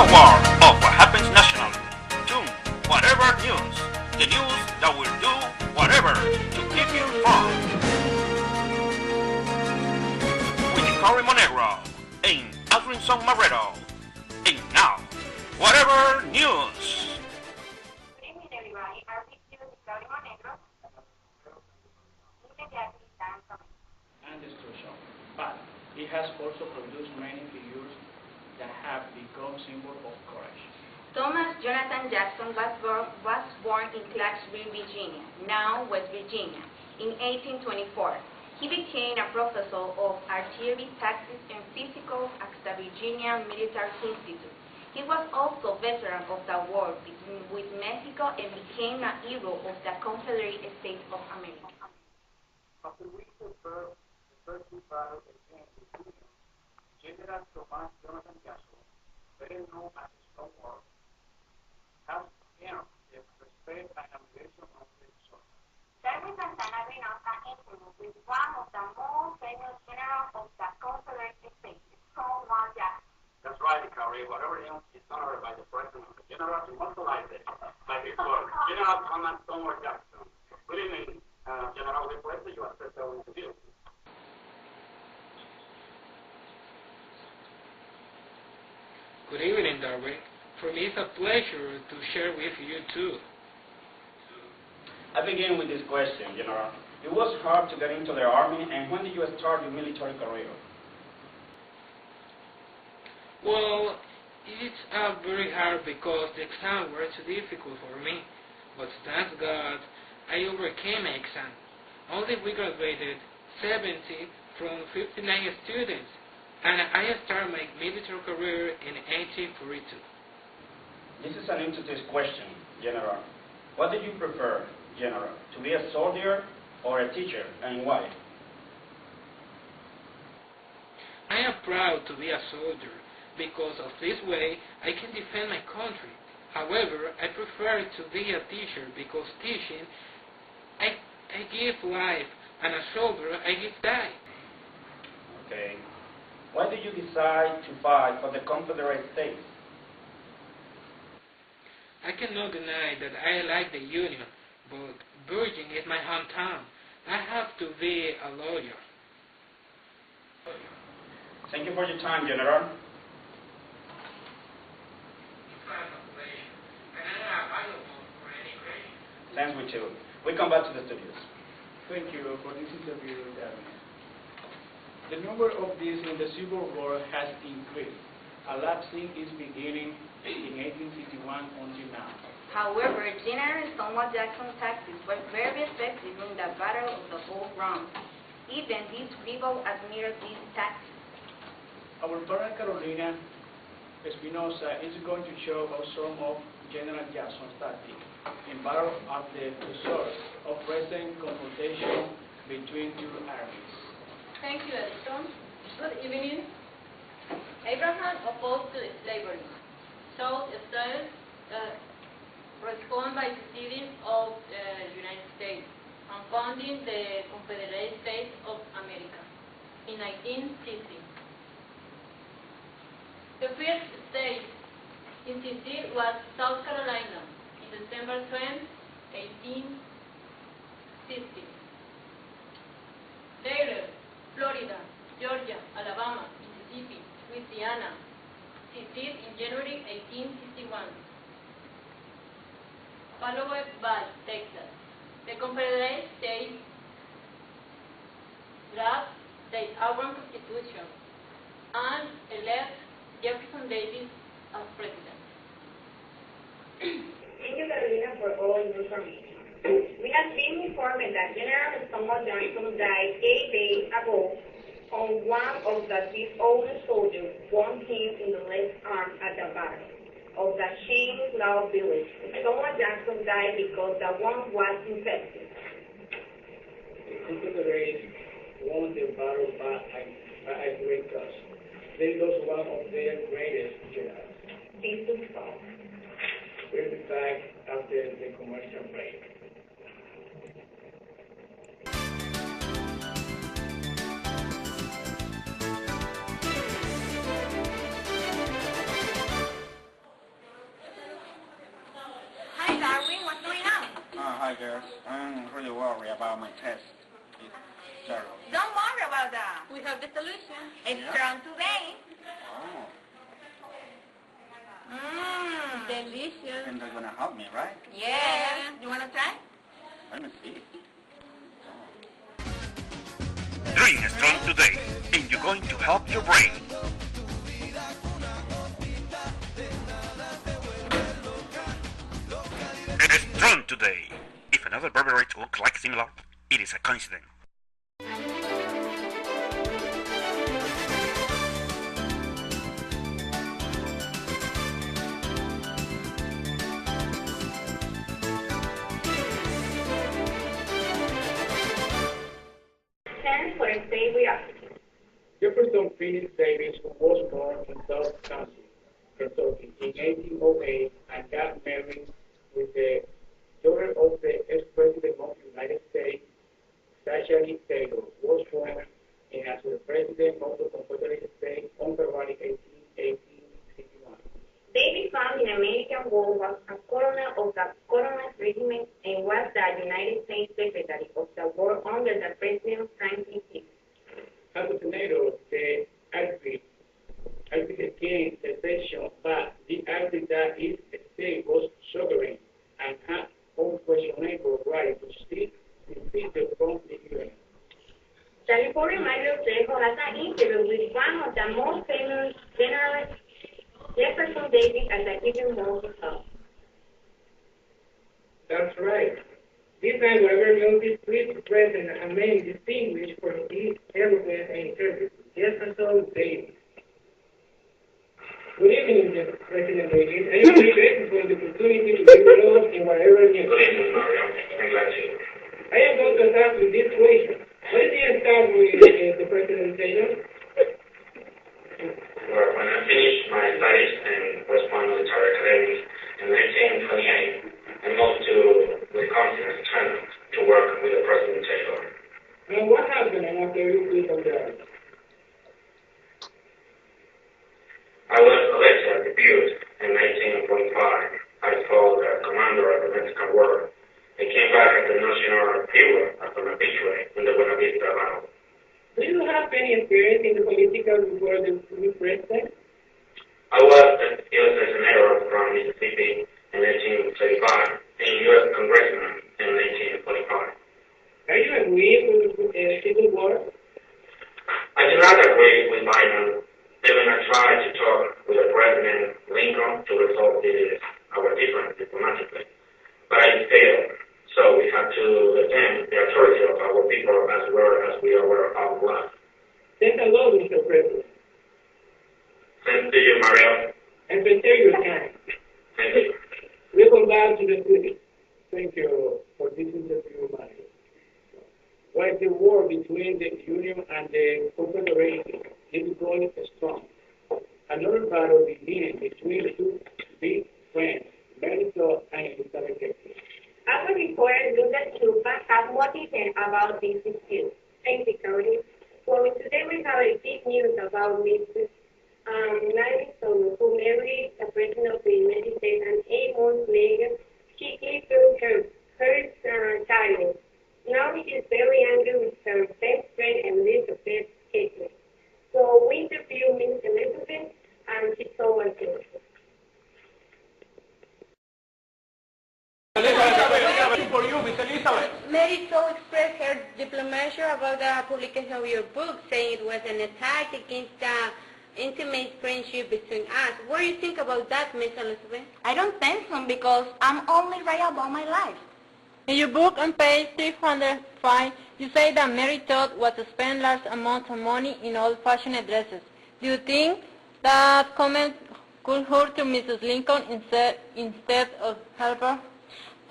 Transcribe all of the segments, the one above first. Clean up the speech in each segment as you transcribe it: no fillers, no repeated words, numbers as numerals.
the world of what happens nationally. June, whatever news. The news that will do whatever to keep you informed. With Cory Monegro and Adrinson Marrero. And now, whatever news. Good evening, everybody. Our picture is Cory Monegro. And destruction, but it has also produced many figures that have become symbols of courage. Thomas Jonathan Jackson was born in Clarksville, Virginia, now West Virginia, in 1824. He became a professor of artillery tactics and physics at the Virginia Military Institute. He was also veteran of the war with Mexico and became a hero of the Confederate States of America. After recent birth, the first two battles against the Union, General Thomas Jonathan Jackson, better known as Stonewall, has earned the respect and admiration of the soldiers. Darwin Santana Reynosa introduced with one of the most famous generals of the Confederate States, Stonewall Jackson. That's right, Cory. Whatever else is honored by the President, the General immortalized by his word, General Thomas Stonewall Jackson. Good evening, General. Request that you accept our interview. Good evening, Darwin. For me, it's a pleasure to share with you too. I begin with this question, General. It was hard to get into the Army, and when did you start your military career? Well, it's very hard because the exam were too difficult for me. But thank God, I overcame my exam. Only we graduated 70 from 59 students, and I started my military career in 1842. This is an interesting question, General. What did you prefer, General, to be a soldier or a teacher, and why? I am proud to be a soldier because of this way I can defend my country. However, I prefer to be a teacher because teaching, I give life, and a soldier, I give die. Okay. Why did you decide to fight for the Confederate States? I cannot deny that I like the Union, but Virginia is my hometown. I have to be a lawyer. Thank you for your time, General. Thanks, we too. We come back to the studios. Thank you for this interview, Darwin. The number of deaths in the Civil War has increased. A lapsing is beginning in 1861 until now. However, General Stonewall Jackson's tactics were very effective in the Battle of the Bull Run. Even these rebels admired these tactics. Our parent Carolina Espinosa is going to show us some of General Jackson's tactics in battle at the source of present confrontation between two armies. Thank you, Edison. Good evening. Abraham opposed to slavery, so started respond by seceding of the United States and founding the Confederate States of America in 1960. The first state in secede was South Carolina in December 20, 1860. Later, Florida, Georgia, Alabama, Mississippi, Louisiana seceded in January 1861, followed by Texas. The Confederate States draft their own constitution and elect Jefferson Davis as president. Thank you, Carolina, for all your information. We have been informed that General Stonewall Jackson died 8 days ago on one of his own soldiers wounded him in the left arm at the battle of the Shanesville village. Stonewall Jackson died because the wound was infected. The Confederates won the battle by a great cost. They lost one of their greatest generals. This is false. We'll be back after the commercial break. right, girls. I'm really worried about my test. It's terrible. Don't worry about that. We have the solution. It's Yeah. strong today. Oh, Delicious. and they're gonna help me, right? Yes. You want to try? Let me see. Drink Strong today, and you're going to help your brain. It is Strong today. If another beverage looks like similar, it is a coincidence. Stand for state reaction. Jefferson Phoenix Davis was born in South County, Kentucky in 1808 and got married with the daughter of the ex-president of the United States, Zachary Taylor, was born as the president of the Confederate States on February 18, 1861. Davis found in American War was a colonel of the Colonel's Regiment and was the United States Secretary of the War under the President Franklin D. As a senator, the agreed against secession, but the agreed that each state was sovereign and had unquestionable right to seek defeated from the Union. California Mario Trejo has an interview with one of the most famous generals, Jefferson Davis, at the Hidden Walls House. That's right. This man, whatever movie, please present and many distinguished for his eloquence and service. Jefferson Davis. Good evening, President Davis. I am very grateful for the opportunity to be involved in whatever news. Good evening, Mario. I'm glad to. I am going to start with this question. Why did you start with the presentation? Well, when I finished my studies in West Point Military Academy in 1928, I moved to Wisconsin, China, to work with the President Taylor. And what happened after you quit on the army? I was elected at the Butte in 1945. I told the commander of the Mexican War. I came back as the national hero after my victory in the Buena Vista battle. Do you have any experience in the political before the new president? I was a U.S. senator from Mississippi in 1935 and U.S. congressman in 1945. Are you agree with the Civil War? I do not agree with Biden. Even I tried to talk with the President Lincoln to resolve our difference diplomatically, but I failed. So we had to defend the authority of our people as well as we are our blood. Thanks a lot, Mr. President. Thanks to you, Mario. And prepare your time. Thank you. Welcome back to the studio. Thank you for this interview, Mario. While the war between the Union and the Confederation is going strong, another battle began between two big friends, Melito and Elizabeth Kennedy. Our reporter, Lucas Chupa, has more details about this dispute. Thank you, Cody. Well, today we have a big news about Mrs. Melito, who married the President of the United States, and 8 months later, she gave birth her child. Now she is very angry with her best friend, Elizabeth Kennedy. So we interviewed Miss Elizabeth, and she told us this. For you, Miss Elizabeth. Mary so expressed her displeasure about the publication of your book, saying it was an attack against the intimate friendship between us. What do you think about that, Miss Elizabeth? I don't think so because I'm only writing about my life. In your book on page 305, you say that Mary Todd was to spend large amounts of money in old-fashioned dresses. Do you think that comment could hurt to Mrs. Lincoln instead of help her?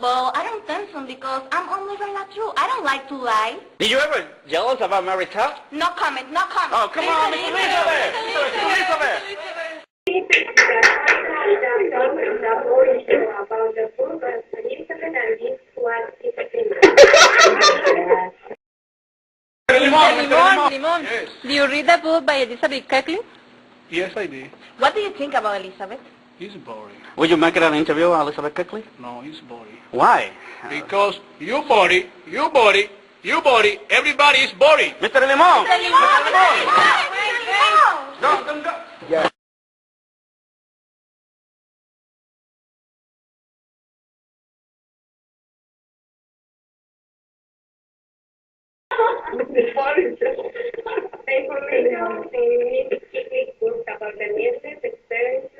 Well, I don't think so because I'm only writing the truth. I don't like to lie. Did you ever jealous about Mary Todd? No comment, no comment. Oh, come on, Miss Elizabeth! Elizabeth! About the book of Elizabeth and this was his opinion. Limon. Yes. Do you read the book by Elizabeth Keckley? Yes, I did. What do you think about Elizabeth? He's boring. Would you make it an interview, Elizabeth Keckley? No, he's boring. Why? Because you body, everybody is boring. Mr. Limon! Mr. Limon! Don't go. Yeah. Information in English about the nearest experience